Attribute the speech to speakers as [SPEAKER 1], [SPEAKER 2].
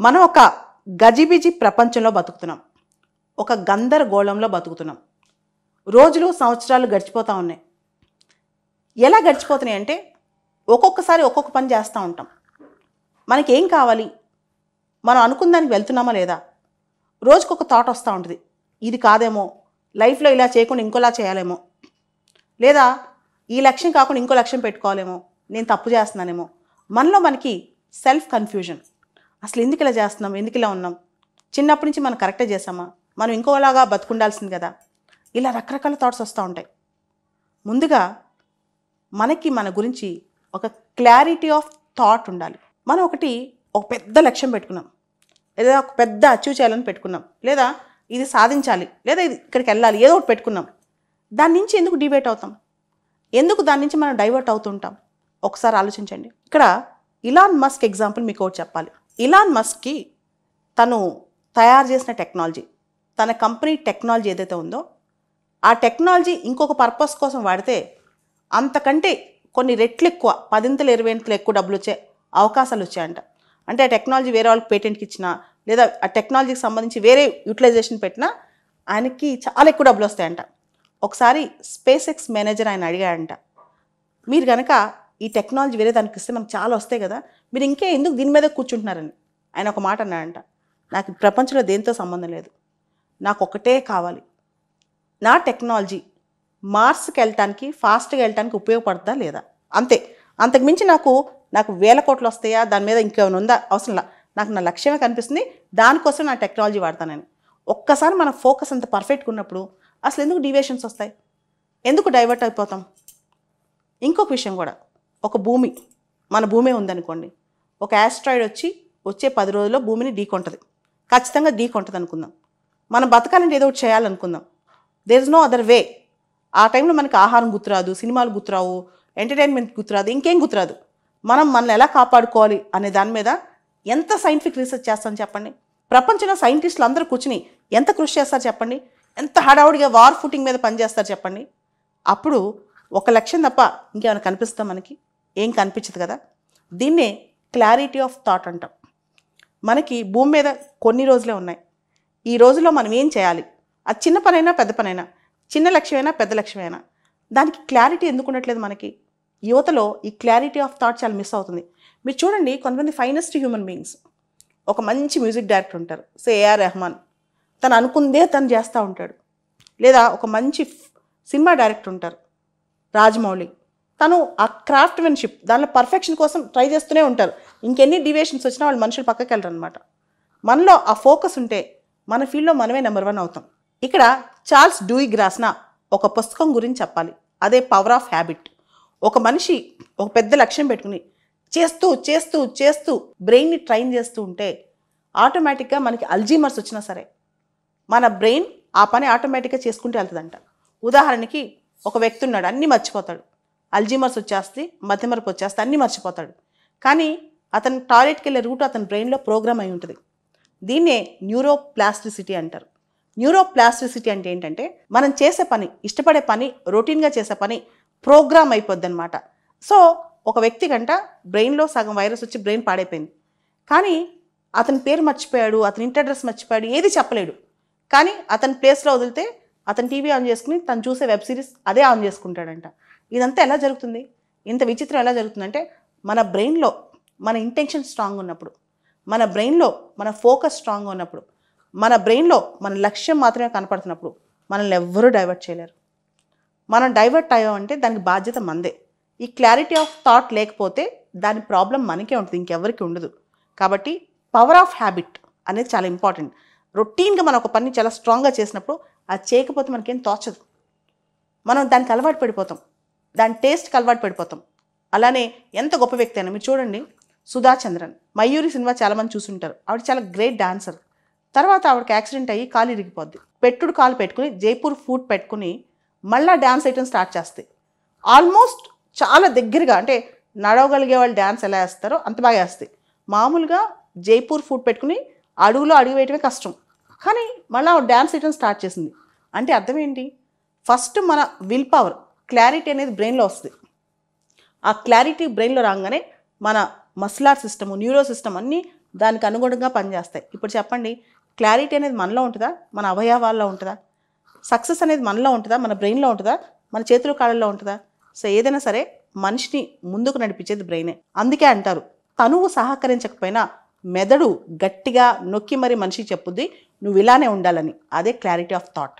[SPEAKER 1] మనం ఒక గజిబిజి ప్రపంచంలో బతుకుతున్నాం. ఒక గందరగోళంలో బతుకుతున్నాం. రోజులు సంవత్సరాలు గడిచిపోతూ ఉన్నాయి. ఎలా గడిచిపోతున్నాయి అంటే ఒక్కొక్కసారి ఒక్కొక్క పని చేస్తూ ఉంటాం. మనకేం కావాలి, మనం అనుకున్న దానికి వెళ్తున్నామా లేదా, రోజుకొక థాట్ వస్తూ ఉంటుంది. ఇది కాదేమో, లైఫ్లో ఇలా చేయకుండా ఇంకోలా చేయాలేమో, లేదా ఈ లక్ష్యం కాకుండా ఇంకో లక్ష్యం పెట్టుకోవాలేమో, నేను తప్పు చేస్తున్నానేమో. మనలో మనకి సెల్ఫ్ కన్ఫ్యూజన్. అసలు ఎందుకు ఇలా చేస్తున్నాం, ఎందుకు ఇలా ఉన్నాం, చిన్నప్పటి నుంచి మనం కరెక్టే చేసామా, మనం ఇంకోలాగా బతుకుండాల్సింది కదా, ఇలా రకరకాల థాట్స్ వస్తూ ఉంటాయి. ముందుగా మనకి మన గురించి ఒక క్లారిటీ ఆఫ్ థాట్ ఉండాలి. మనం ఒక పెద్ద లక్ష్యం పెట్టుకున్నాం, లేదా ఒక పెద్ద అచీవ్ చేయాలని పెట్టుకున్నాం, లేదా ఇది సాధించాలి, లేదా ఇది ఇక్కడికి వెళ్ళాలి, ఏదో ఒకటి పెట్టుకున్నాం. దాని నుంచి ఎందుకు డివేట్ అవుతాం, ఎందుకు దాని నుంచి మనం డైవర్ట్ అవుతుంటాం? ఒకసారి ఆలోచించండి. ఇక్కడ ఇలాన్ మస్క్ ఎగ్జాంపుల్ మీకు ఒకటి చెప్పాలి. ఇలాన్ మస్క్కి తను తయారు చేసిన టెక్నాలజీ, తన కంపెనీ టెక్నాలజీ ఏదైతే ఉందో ఆ టెక్నాలజీ ఇంకొక పర్పస్ కోసం వాడితే అంతకంటే కొన్ని రెట్లు ఎక్కువ, 10 20 ఎక్కువ డబ్బులు వచ్చే అవకాశాలు వచ్చాయంట. అంటే ఆ టెక్నాలజీ వేరే వాళ్ళకి పేటెంట్కి ఇచ్చినా, లేదా ఆ టెక్నాలజీకి సంబంధించి వేరే యూటిలైజేషన్ పెట్టినా ఆయనకి చాలా ఎక్కువ డబ్బులు వస్తాయంట. ఒకసారి స్పేస్ ఎక్స్ మేనేజర్ ఆయన అడిగాడంట, మీరు కనుక ఈ టెక్నాలజీ వేరే దానికి ఇస్తే మనకు చాలా వస్తాయి కదా, మీరు ఇంకే ఎందుకు దీని మీద కూర్చుంటున్నారని. ఆయన ఒక మాట అన్నాడంట, నాకు ప్రపంచంలో దేంతో సంబంధం లేదు, నాకు ఒకటే కావాలి, నా టెక్నాలజీ మార్స్కి వెళ్ళటానికి, ఫాస్ట్గా వెళ్ళటానికి ఉపయోగపడుతుందా లేదా, అంతే. అంతకుమించి నాకు వేల కోట్లు వస్తాయా, దాని మీద ఇంకేమైనా ఉందా అవసరంలా, నాకు నా లక్ష్యమే కనిపిస్తుంది, దానికోసం నా టెక్నాలజీ వాడతానని. ఒక్కసారి మన ఫోకస్ అంత పర్ఫెక్ట్గా ఉన్నప్పుడు అసలు ఎందుకు డీవియేషన్స్ వస్తాయి, ఎందుకు డైవర్ట్ అయిపోతాం? ఇంకొక విషయం కూడా, ఒక భూమి, మన భూమి ఉందనుకోండి, ఒక యాస్ట్రాయిడ్ వచ్చే 10 రోజుల్లో భూమిని ఢీకొంటుంది, ఖచ్చితంగా ఢీకొంటుంది అనుకుందాం. మనం బతకాలంటే ఏదో ఒకటి చేయాలనుకుందాం, there is no other way. ఆ టైంలో మనకి ఆహారం గుర్తురాదు, సినిమాలు గుర్తురావు, ఎంటర్టైన్మెంట్ గుర్తురాదు, ఇంకేం గుర్తురాదు. మనల్ని ఎలా కాపాడుకోవాలి అనే దాని మీద ఎంత సైంటిఫిక్ రీసెర్చ్ చేస్తామని చెప్పండి. ప్రపంచంలో సైంటిస్టులు అందరూ కూర్చుని ఎంత కృషి చేస్తారు చెప్పండి, ఎంత హడావుడిగా వార్ ఫుటింగ్ మీద పనిచేస్తారు చెప్పండి. అప్పుడు ఒక లక్ష్యం తప్ప ఇంకేమైనా కనిపిస్తుందా మనకి? ఏం కనిపించదు కదా. దీన్నే క్లారిటీ ఆఫ్ థాట్ అంటాం. మనకి భూమి మీద కొన్ని రోజులే ఉన్నాయి. ఈ రోజుల్లో మనం ఏం చేయాలి, అది చిన్న పనైనా పెద్ద పనైనా, చిన్న లక్ష్యమైనా పెద్ద లక్ష్యమైనా, దానికి క్లారిటీ ఎందుకు ఉండట్లేదు మనకి? యువతలో ఈ క్లారిటీ ఆఫ్ థాట్ చాలా మిస్ అవుతుంది. మీరు చూడండి, కొంతమంది ఫైనెస్ట్ హ్యూమన్ బీయింగ్స్, ఒక మంచి మ్యూజిక్ డైరెక్టర్ ఉంటారు, ఏఆర్ రెహమాన్, తను అనుకుందే తను చేస్తూ ఉంటాడు. లేదా ఒక మంచి సినిమా డైరెక్టర్ ఉంటారు, రాజమౌళి, తను ఆ క్రాఫ్ట్మెన్షిప్, దానిలో పర్ఫెక్షన్ కోసం ట్రై చేస్తూనే ఉంటారు. ఇంకెన్ని డివియేషన్స్ వచ్చినా వాళ్ళు మనుషులు పక్కకి వెళ్ళరు అనమాట. మనలో ఆ ఫోకస్ ఉంటే మన ఫీల్డ్లో మనమే నెంబర్ 1 అవుతాం. ఇక్కడ చార్ల్స్ డూయిగ్ రాసిన ఒక పుస్తకం గురించి చెప్పాలి, అదే పవర్ ఆఫ్ హ్యాబిట్. ఒక మనిషి ఒక పెద్ద లక్ష్యం పెట్టుకుని చేస్తూ చేస్తూ చేస్తూ బ్రెయిన్ని ట్రైన్ చేస్తూ ఉంటే ఆటోమేటిక్గా మనకి అల్జీమర్స్ వచ్చినా సరే మన బ్రెయిన్ ఆ పని ఆటోమేటిక్గా చేసుకుంటూ వెళ్తుందంట. ఉదాహరణకి ఒక వ్యక్తి ఉన్నాడు, అన్నీ మర్చిపోతాడు, అల్జీమర్స్ వచ్చేస్తే, మతిమరపు వచ్చేస్తే అన్నీ మర్చిపోతాడు. కానీ అతను టాయిలెట్కి వెళ్ళే రూట్ అతని బ్రెయిన్లో ప్రోగ్రామ్ అయి ఉంటుంది. దీన్నే న్యూరోప్లాస్టిసిటీ అంటారు. న్యూరోప్లాస్టిసిటీ అంటే ఏంటంటే, మనం చేసే పని, ఇష్టపడే పని, రొటీన్గా చేసే పని ప్రోగ్రామ్ అయిపోద్ది అనమాట. సో ఒక వ్యక్తి కంట బ్రెయిన్లో సగం వైరస్ వచ్చి బ్రెయిన్ పాడైపోయింది, కానీ అతని పేరు మర్చిపోయాడు, అతని ఇంటి అడ్రస్ మర్చిపోయాడు, ఏది చెప్పలేడు. కానీ అతని ప్లేస్లో వదిలితే అతను టీవీ ఆన్ చేసుకుని తను చూసే వెబ్ సిరీస్ అదే ఆన్ చేసుకుంటాడంట. ఇదంతా ఎలా జరుగుతుంది, ఇంత విచిత్రం ఎలా జరుగుతుందంటే, మన బ్రెయిన్లో మన ఇంటెన్షన్ స్ట్రాంగ్ ఉన్నప్పుడు, మన బ్రెయిన్లో మన ఫోకస్ స్ట్రాంగ్గా ఉన్నప్పుడు, మన బ్రెయిన్లో మన లక్ష్యం మాత్రమే కనపడుతున్నప్పుడు మనల్ని ఎవ్వరూ డైవర్ట్ చేయలేరు. మనం డైవర్ట్ అయ్యామంటే దానికి బాధ్యత మనదే. ఈ క్లారిటీ ఆఫ్ థాట్ లేకపోతే దాని ప్రాబ్లం మనకే ఉంటుంది, ఇంకెవరికి ఉండదు. కాబట్టి పవర్ ఆఫ్ హ్యాబిట్ అనేది చాలా ఇంపార్టెంట్. రొటీన్గా మనం ఒక పని చాలా స్ట్రాంగ్గా చేసినప్పుడు అది చేయకపోతే మనకేం తోచదు, మనం దానికి అలవాటు పడిపోతాం, దాని టేస్ట్కి అలవాటు పడిపోతాం. అలానే ఎంత గొప్ప వ్యక్తి అయినా మీరు చూడండి, సుధా చంద్రన్, మయూరి సినిమా చాలామంది చూసుంటారు. ఆవిడ చాలా గ్రేట్ డాన్సర్. తర్వాత ఆవిడకి యాక్సిడెంట్ అయ్యి కాలు ఇరిగిపోద్ది. కాలు పెట్టుకుని జైపూర్ ఫుట్ పెట్టుకుని మళ్ళీ డ్యాన్స్ వేయటం స్టార్ట్ చేస్తాయి. ఆల్మోస్ట్ చాలా దగ్గరగా, అంటే నడవగలిగే వాళ్ళు డ్యాన్స్ ఎలా వేస్తారో అంత బాగా వేస్తాయి. మామూలుగా జైపూర్ ఫుట్ పెట్టుకుని అడుగులో అడుగు వేయటమే కష్టం, కానీ మళ్ళీ డ్యాన్స్ వేయటం స్టార్ట్ చేసింది. అంటే అర్థం ఏంటి? ఫస్ట్ మన విల్ పవర్, క్లారిటీ అనేది బ్రెయిన్లో వస్తుంది. ఆ క్లారిటీ బ్రెయిన్లో రాగానే మన మస్లార్ సిస్టము, న్యూరో సిస్టమ్ అన్నీ దానికి అనుగుణంగా పనిచేస్తాయి. ఇప్పుడు చెప్పండి, క్లారిటీ అనేది మనలో ఉంటుందా, మన అవయవాల్లో ఉంటుందా? సక్సెస్ అనేది మనలో ఉంటుందా, మన బ్రెయిన్లో ఉంటుందా, మన చేతులు కాళ్ళల్లో ఉంటుందా? సో ఏదైనా సరే మనిషిని ముందుకు నడిపించేది బ్రెయినే. అందుకే అంటారు, తనువు సహకరించకపోయినా మెదడు గట్టిగా నొక్కి మరి మనిషికి చెప్పుద్ది, నువ్వు ఇలానే ఉండాలని. అదే క్లారిటీ ఆఫ్ థాట్.